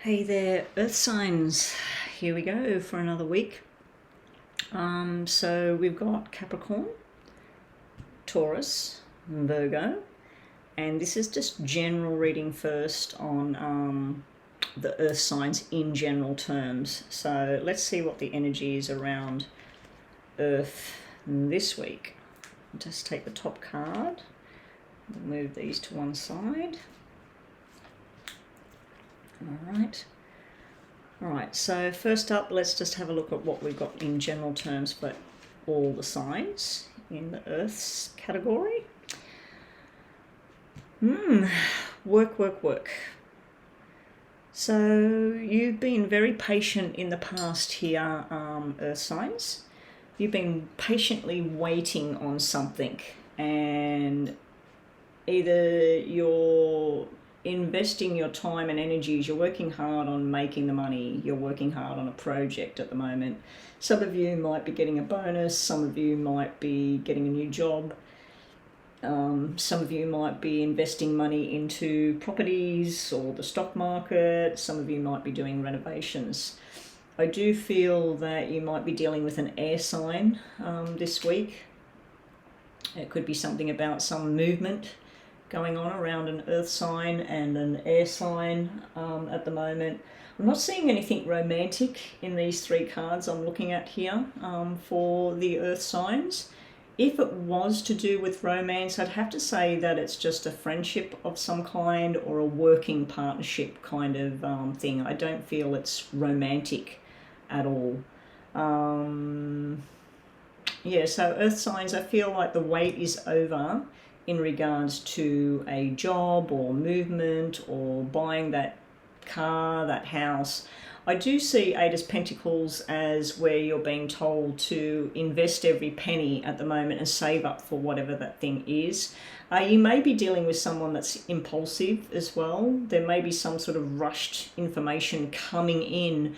Hey there, Earth signs. Here we go for another week. So we've got Capricorn, Taurus, Virgo, and this is just general reading first on the Earth signs in general terms. So let's see what the energy is around Earth this week. Just take the top card, move these to one side. All right, so first up, let's just have a look at what we've got in general terms for all the signs in the Earth's category. Work. So you've been very patient in the past here, Earth signs. You've been patiently waiting on something, and either you're investing your time and energies, you're working hard on making the money, you're working hard on a project at the moment. Some of you might be getting a bonus, some of you might be getting a new job, some of you might be investing money into properties or the stock market, some of you might be doing renovations. I do feel that you might be dealing with an air sign this week. It could be something about some movement going on around an earth sign and an air sign at the moment. I'm not seeing anything romantic in these three cards I'm looking at here for the earth signs. If it was to do with romance, I'd have to say that it's just a friendship of some kind or a working partnership kind of thing. I don't feel it's romantic at all. Yeah, so earth signs, I feel like the wait is over in regards to a job or movement or buying that car, that house. I do see Eight of Pentacles as where you're being told to invest every penny at the moment and save up for whatever that thing is. You may be dealing with someone that's impulsive as well. There may be some sort of rushed information coming in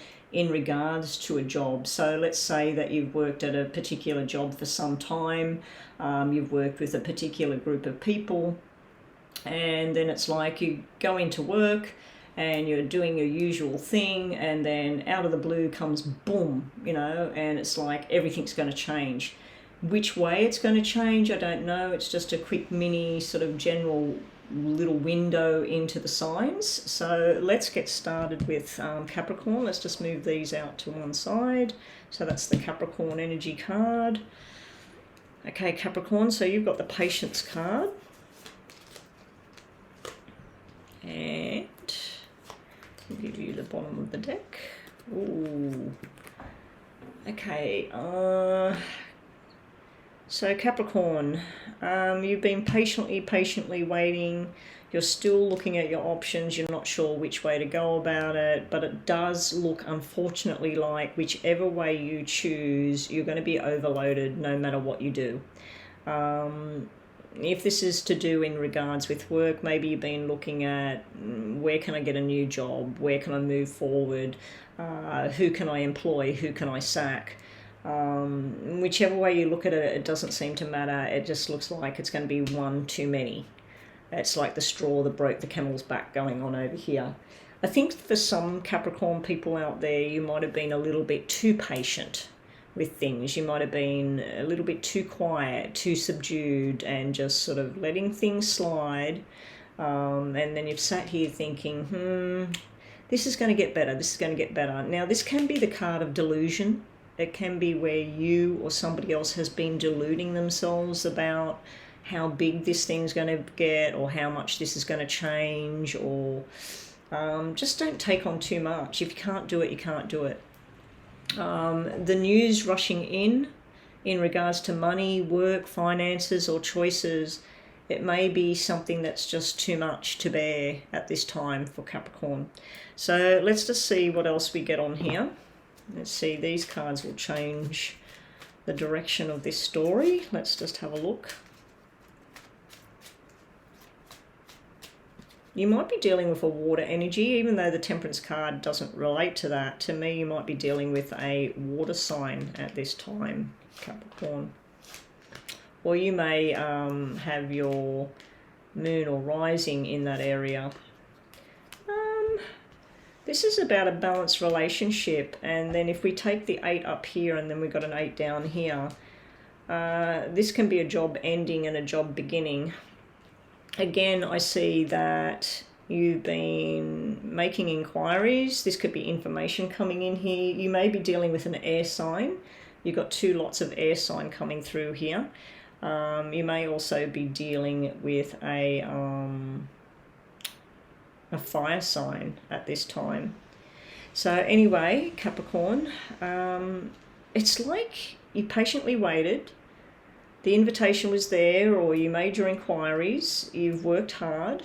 regards to a job. So let's say that you've worked at a particular job for some time, you've worked with a particular group of people, and then it's like you go into work and you're doing your usual thing, and then out of the blue comes boom, and it's like everything's going to change. Which way it's going to change, I don't know. It's just a quick mini sort of general little window into the signs. So let's get started with Capricorn. Let's just move these out to one side. So that's the Capricorn energy card. Okay, Capricorn, so you've got the Patience card. And I'll give you the bottom of the deck. Ooh. Okay, so Capricorn, you've been patiently waiting. You're still looking at your options. You're not sure which way to go about it, but it does look, unfortunately, like whichever way you choose, you're going to be overloaded no matter what you do. If this is to do in regards with work, maybe you've been looking at where can I get a new job? Where can I move forward? Who can I employ? Who can I sack? Whichever way you look at it, it doesn't seem to matter. It just looks like it's going to be one too many. It's like the straw that broke the camel's back going on over here. I think for some Capricorn people out there, you might have been a little bit too patient with things. You might have been a little bit too quiet, too subdued, and just sort of letting things slide. And then you've sat here thinking, this is going to get better, this is going to get better. Now, this can be the card of delusion. It can be where you or somebody else has been deluding themselves about how big this thing's going to get or how much this is going to change, or just don't take on too much. If you can't do it, you can't do it. The news rushing in regards to money, work, finances, or choices, it may be something that's just too much to bear at this time for Capricorn. So let's just see what else we get on here. Let's see, these cards will change the direction of this story. Let's just have a look. You might be dealing with a water energy, even though the Temperance card doesn't relate to that. To me, you might be dealing with a water sign at this time, Capricorn. Or you may have your moon or rising in that area. This is about a balanced relationship, and then if we take the 8 up here and then we've got an 8 down here, this can be a job ending and a job beginning. Again, I see that you've been making inquiries. This could be information coming in here. You may be dealing with an air sign. You've got 2 lots of air sign coming through here. You may also be dealing with a fire sign at this time. So anyway, Capricorn, it's like you patiently waited. The invitation was there, or you made your inquiries. You've worked hard.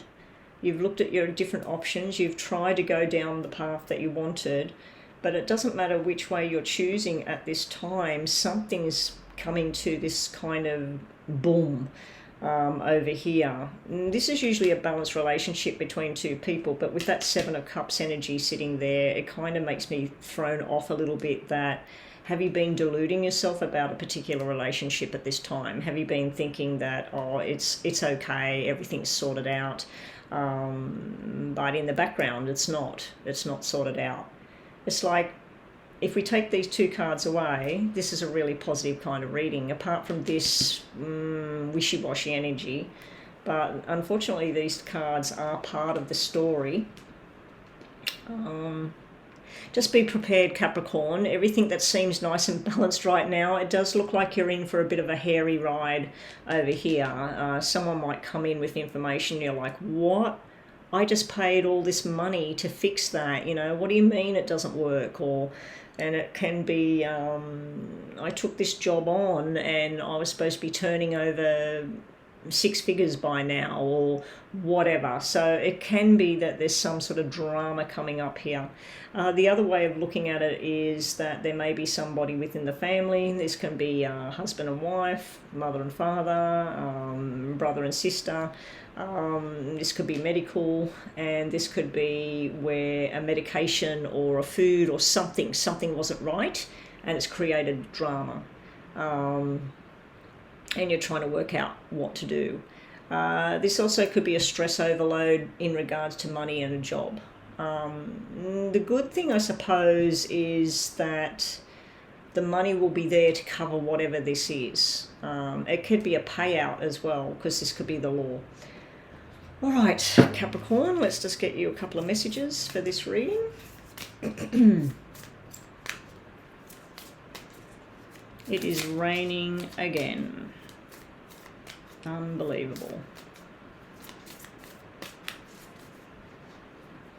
You've looked at your different options. You've tried to go down the path that you wanted, but it doesn't matter which way you're choosing at this time. Something's coming to this kind of boom over here. And this is usually a balanced relationship between 2 people, but with that 7 of Cups energy sitting there, it kind of makes me thrown off a little bit. That have you been deluding yourself about a particular relationship at this time? Have you been thinking that, oh, it's okay, everything's sorted out, but in the background it's not sorted out? It's like, if we take these 2 cards away, this is a really positive kind of reading, apart from this wishy-washy energy. But unfortunately, these cards are part of the story. Just be prepared, Capricorn. Everything that seems nice and balanced right now, it does look like you're in for a bit of a hairy ride over here. Someone might come in with information, you're like, what? I just paid all this money to fix that, what do you mean it doesn't work? And it can be, I took this job on and I was supposed to be turning over 6 figures by now, or whatever. So it can be that there's some sort of drama coming up here. The other way of looking at it is that there may be somebody within the family. This can be husband and wife, mother and father, brother and sister. This could be medical, and this could be where a medication or a food or something wasn't right, and it's created drama. And you're trying to work out what to do. This also could be a stress overload in regards to money and a job. The good thing, I suppose, is that the money will be there to cover whatever this is. It could be a payout as well, because this could be the law. All right, Capricorn, let's just get you a couple of messages for this reading. It is raining again. Unbelievable.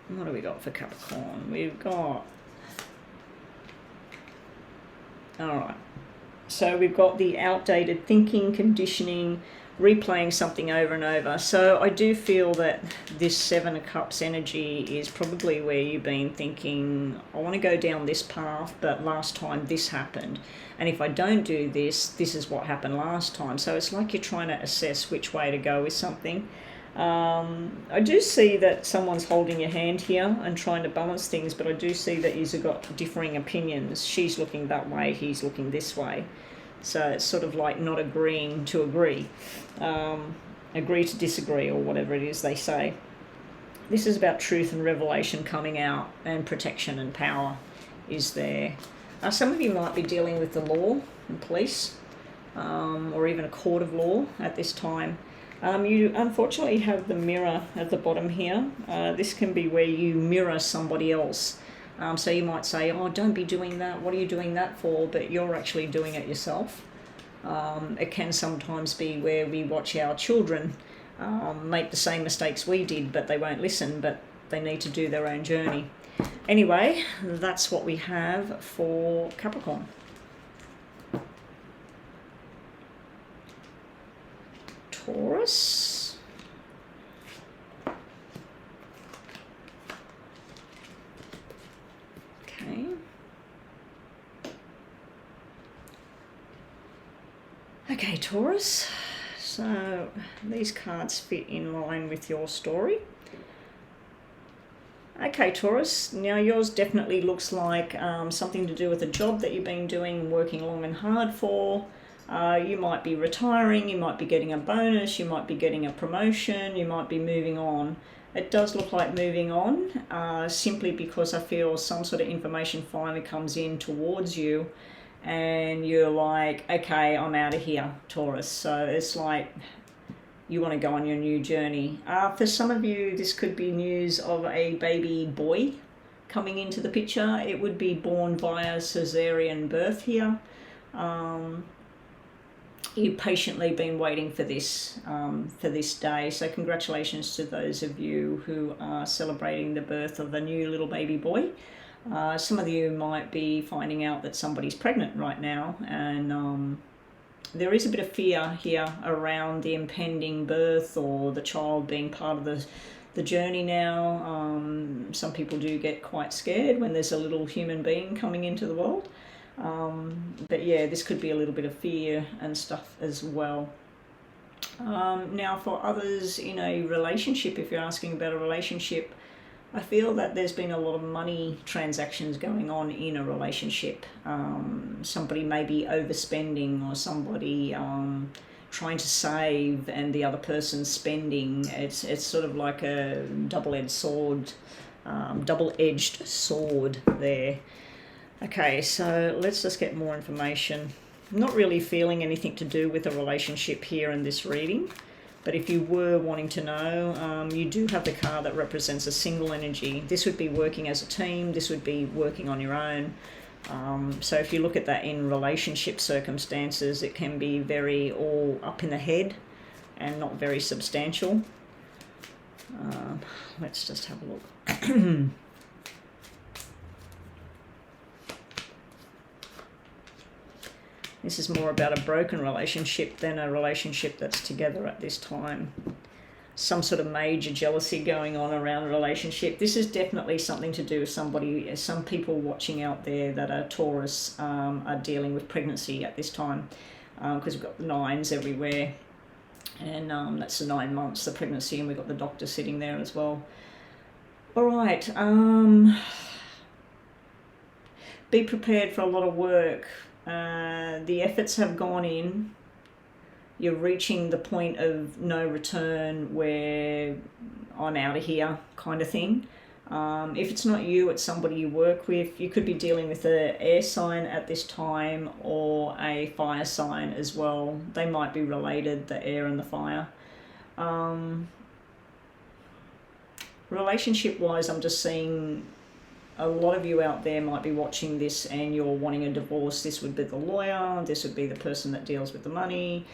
What do we got for Capricorn? We've got... Alright. So we've got the outdated thinking, conditioning, replaying something over and over. So I do feel that this 7 of Cups energy is probably where you've been thinking, I want to go down this path, but last time this happened. And if I don't do this, this is what happened last time. So it's like you're trying to assess which way to go with something. I do see that someone's holding your hand here and trying to balance things, but I do see that you've got differing opinions. She's looking that way, he's looking this way. So it's sort of like not agreeing to agree. Agree to disagree, or whatever it is they say. This is about truth and revelation coming out, and protection and power is there. Some of you might be dealing with the law and police, or even a court of law at this time. You unfortunately have the mirror at the bottom here. This can be where you mirror somebody else. So you might say, oh, don't be doing that. What are you doing that for? But you're actually doing it yourself. It can sometimes be where we watch our children make the same mistakes we did, but they won't listen, but they need to do their own journey. Anyway, that's what we have for Capricorn. Taurus. Okay. Okay, Taurus. So these cards fit in line with your story. Okay, Taurus, now yours definitely looks like something to do with a job that you've been doing, working long and hard for. You might be retiring, you might be getting a bonus, you might be getting a promotion, you might be moving on. It does look like moving on, simply because I feel some sort of information finally comes in towards you and you're like, okay, I'm out of here, Taurus. So it's like you want to go on your new journey. For some of you, this could be news of a baby boy coming into the picture. It would be born via cesarean birth here. You've patiently been waiting for this day. So congratulations to those of you who are celebrating the birth of a new little baby boy. Some of you might be finding out that somebody's pregnant right now, and there is a bit of fear here around the impending birth or the child being part of the journey now. Some people do get quite scared when there's a little human being coming into the world. But yeah, this could be a little bit of fear and stuff as well. Now for others in a relationship, if you're asking about a relationship, I feel that there's been a lot of money transactions going on in a relationship. Somebody may be overspending, or somebody trying to save and the other person's spending. It's sort of like a double-edged sword there. Okay, so let's just get more information. I'm not really feeling anything to do with a relationship here in this reading, but if you were wanting to know, you do have the card that represents a single energy. This would be working as a team, this would be working on your own. So if you look at that in relationship circumstances, it can be very all up in the head and not very substantial. Let's just have a look. This is more about a broken relationship than a relationship that's together at this time. Some sort of major jealousy going on around a relationship. This is definitely something to do with somebody. Some people watching out there that are Taurus are dealing with pregnancy at this time, because we've got the nines everywhere, and that's the 9 months, the pregnancy, and we've got the doctor sitting there as well. All right. Be prepared for a lot of work. The efforts have gone in. You're reaching the point of no return where I'm out of here kind of thing. If it's not you, it's somebody you work with. You could be dealing with an air sign at this time or a fire sign as well. They might be related, the air and the fire. Relationship wise, I'm just seeing a lot of you out there might be watching this and you're wanting a divorce. This would be the lawyer, this would be the person that deals with the money,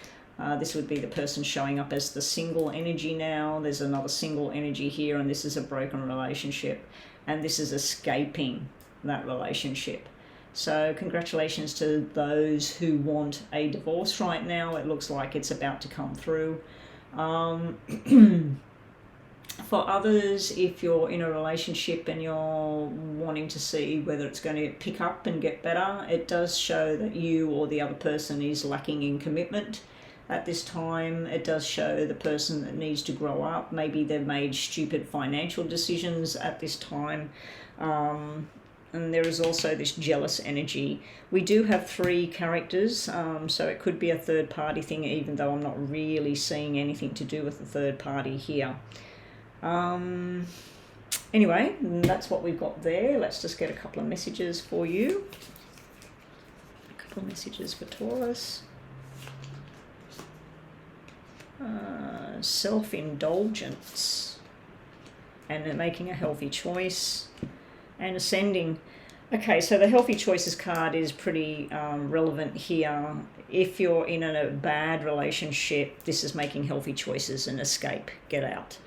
this would be the person showing up as the single energy now. There's another single energy here, and this is a broken relationship, and this is escaping that relationship. So congratulations to those who want a divorce right now. It looks like it's about to come through. For others, if you're in a relationship and you're wanting to see whether it's going to pick up and get better, it does show that you or the other person is lacking in commitment at this time. It does show the person that needs to grow up. Maybe they've made stupid financial decisions at this time. And there is also this jealous energy. We do have 3 characters, so it could be a third party thing, even though I'm not really seeing anything to do with the third party here. Anyway, that's what we've got there. Let's just get a couple of messages for you. A couple of messages for Taurus. Self-indulgence and making a healthy choice, and ascending. Okay, so the healthy choices card is pretty relevant here. If you're in a bad relationship, this is making healthy choices and escape, get out.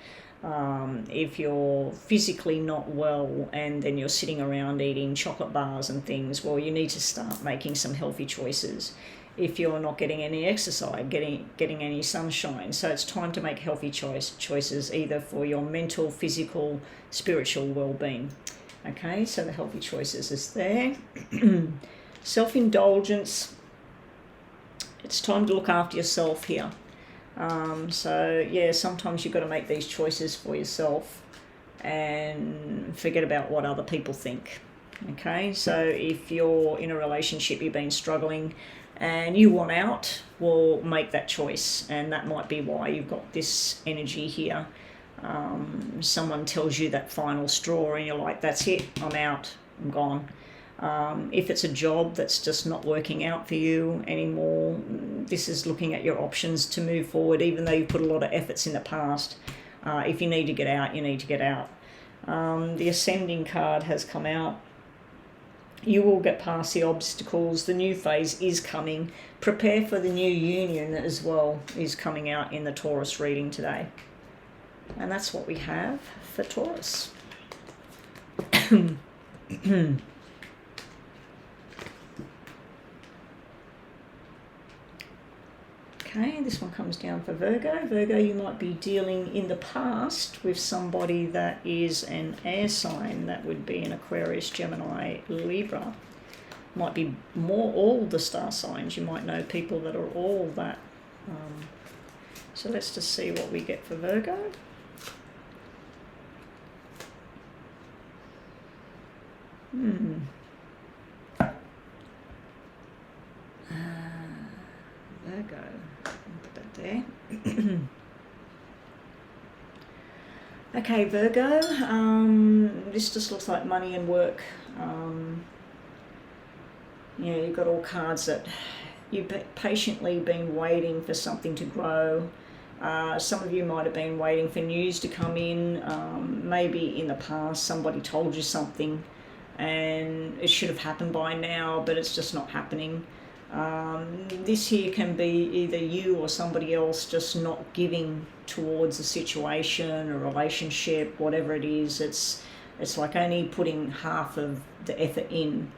If you're physically not well and then you're sitting around eating chocolate bars and things, well, you need to start making some healthy choices. If you're not getting any exercise, getting any sunshine, so it's time to make healthy choices, either for your mental, physical, spiritual well-being. Okay, so the healthy choices is there. Self-indulgence, it's time to look after yourself here. So yeah, sometimes you've got to make these choices for yourself and forget about what other people think. Okay, so if you're in a relationship, you've been struggling and you want out, well, make that choice, and that might be why you've got this energy here. Someone tells you that final straw and you're like, that's it, I'm out, I'm gone. If it's a job that's just not working out for you anymore, this is looking at your options to move forward, even though you put a lot of efforts in the past. If you need to get out, you need to get out. The Ascending card has come out. You will get past the obstacles. The new phase is coming. Prepare for the new union as well, is coming out in the Taurus reading today. And that's what we have for Taurus. Okay, this one comes down for Virgo. Virgo, you might be dealing in the past with somebody that is an air sign. That would be an Aquarius, Gemini, Libra. Might be more all the star signs. You might know people that are all that. So let's just see what we get for Virgo. Virgo. Put that there. Okay, Virgo. This just looks like money and work. Yeah, you've got all cards that you've patiently been waiting for something to grow. Some of you might have been waiting for news to come in. Maybe in the past somebody told you something and it should have happened by now, but it's just not happening. This here can be either you or somebody else just not giving towards a situation, a relationship, whatever it is. It's like only putting half of the effort in.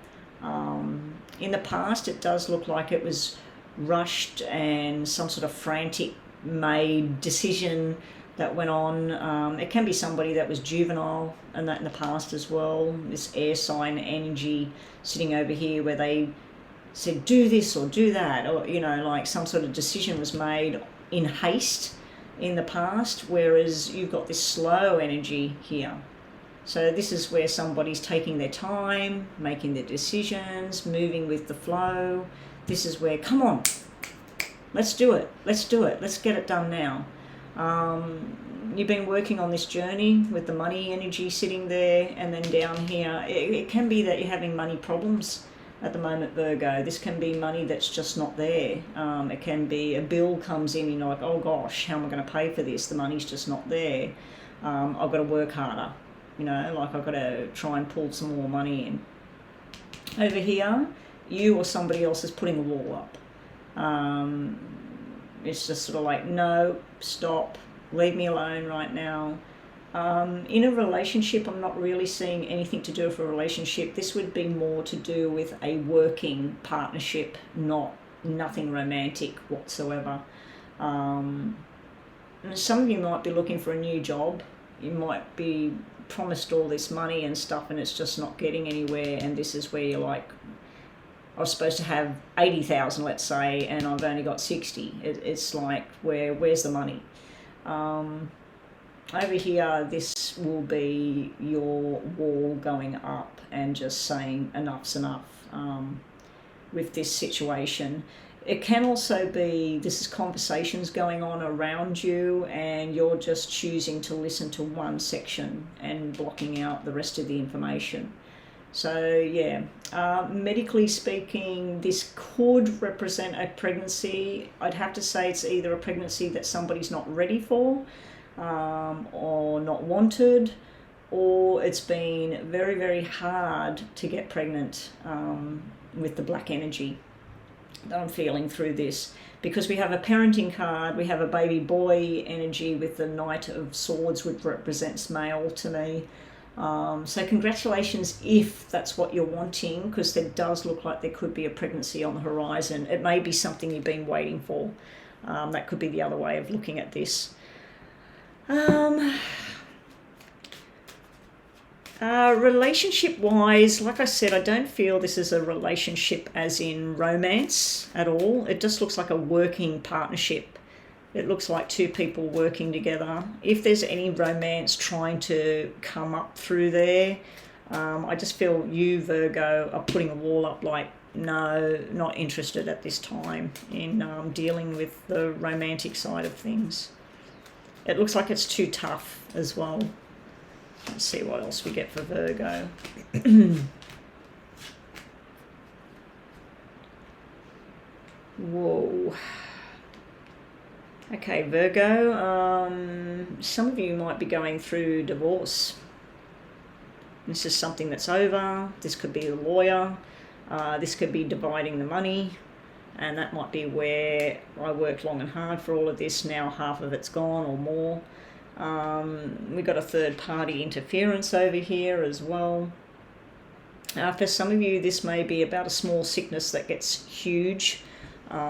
In the past, it does look like it was rushed and some sort of frantic made decision that went on. It can be somebody that was juvenile and that in the past as well. This air sign energy sitting over here where they said do this or do that, or like some sort of decision was made in haste in the past, whereas you've got this slow energy here. So this is where somebody's taking their time, making their decisions, moving with the flow. This is where, come on, let's do it, let's get it done now. You've been working on this journey with the money energy sitting there, and then down here, it can be that you're having money problems at the moment, Virgo. This can be money that's just not there. It can be a bill comes in and you're like, oh gosh, how am I going to pay for this? The money's just not there. I've got to work harder. Like I've got to try and pull some more money in. Over here, you or somebody else is putting a wall up. It's just sort of like, no, stop, leave me alone right now. In a relationship, I'm not really seeing anything to do with a relationship. This would be more to do with a working partnership, nothing romantic whatsoever. Some of you might be looking for a new job. You might be promised all this money and stuff and it's just not getting anywhere, and this is where you're like, I was supposed to have 80,000, let's say, and I've only got 60. It's like, where's the money? Over here, this will be your wall going up and just saying enough's enough with this situation. It can also be, this is conversations going on around you and you're just choosing to listen to one section and blocking out the rest of the information. So yeah, medically speaking, this could represent a pregnancy. I'd have to say it's either a pregnancy that somebody's not ready for, or not wanted, or it's been very, very hard to get pregnant with the black energy that I'm feeling through this. Because we have a parenting card, we have a baby boy energy with the Knight of Swords, which represents male to me. So congratulations if that's what you're wanting, because there does look like there could be a pregnancy on the horizon. It may be something you've been waiting for. That could be the other way of looking at this. Relationship-wise, like I said, I don't feel this is a relationship as in romance at all. It just looks like a working partnership. It looks like two people working together. If there's any romance trying to come up through there, I just feel you, Virgo, are putting a wall up like, no, not interested at this time in dealing with the romantic side of things. It looks like it's too tough as well. Let's see what else we get for Virgo. Whoa. Okay, Virgo, some of you might be going through divorce. This is something that's over. This could be a lawyer. This could be dividing the money. And that might be where I worked long and hard for all of this. Now half of it's gone or more. We've got a third party interference over here as well. For some of you, this may be about a small sickness that gets huge.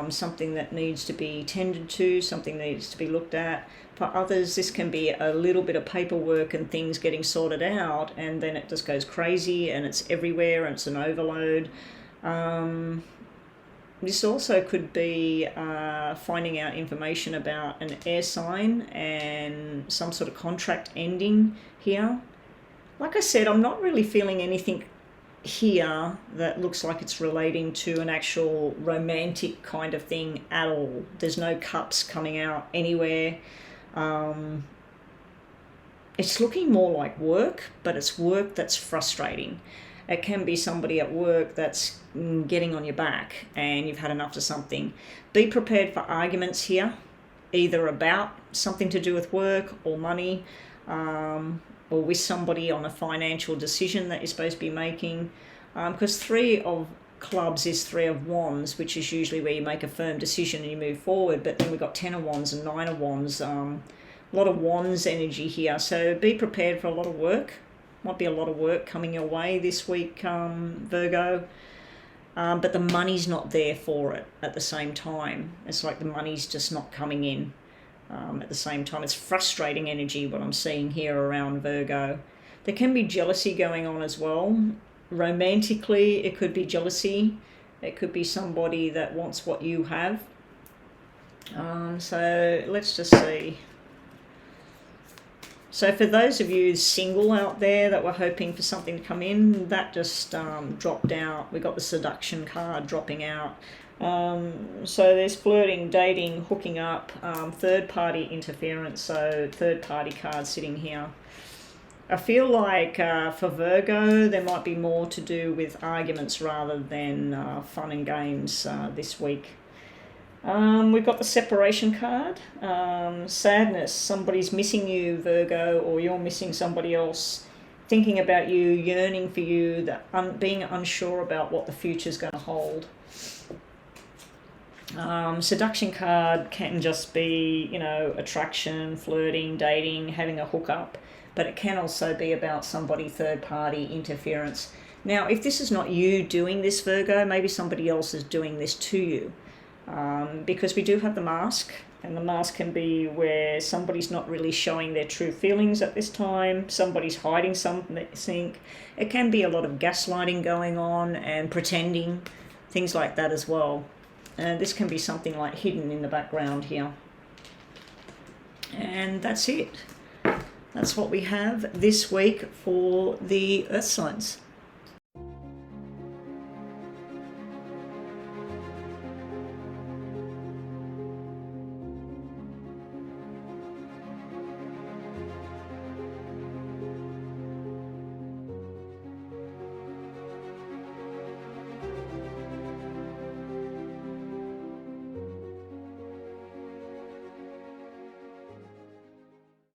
Something that needs to be tended to, something that needs to be looked at. For others, this can be a little bit of paperwork and things getting sorted out, and then it just goes crazy and it's everywhere and it's an overload. This also could be finding out information about an air sign and some sort of contract ending here. Like I said, I'm not really feeling anything here that looks like it's relating to an actual romantic kind of thing at all. There's no cups coming out anywhere. It's looking more like work, but it's work that's frustrating. It can be somebody at work that's getting on your back and you've had enough of something. Be prepared for arguments here, either about something to do with work or money, or with somebody on a financial decision that you're supposed to be making. Because 3 of clubs is 3 of wands, which is usually where you make a firm decision and you move forward. But then we've got 10 of wands and 9 of wands. A lot of wands energy here. So be prepared for a lot of work. Might be a lot of work coming your way this week, Virgo. But the money's not there for it at the same time. It's like the money's just not coming in. At the same time, it's frustrating energy what I'm seeing here around Virgo. There can be jealousy going on as well. Romantically, it could be jealousy. It could be somebody that wants what you have. So let's just see. So for those of you single out there that were hoping for something to come in, that just dropped out. We got the seduction card dropping out. So there's flirting, dating, hooking up, third party interference, so third party card sitting here. I feel like for Virgo there might be more to do with arguments rather than fun and games this week. We've got the separation card, sadness, somebody's missing you, Virgo, or you're missing somebody else, thinking about you, yearning for you, being unsure about what the future's going to hold. Seduction card can just be, attraction, flirting, dating, having a hookup, but it can also be about somebody third party interference. Now, if this is not you doing this, Virgo, maybe somebody else is doing this to you, because we do have the mask, and the mask can be where somebody's not really showing their true feelings at this time, somebody's hiding something. It can be a lot of gaslighting going on and pretending, things like that as well. And this can be something like hidden in the background here. And that's it. That's what we have this week for the Earth signs.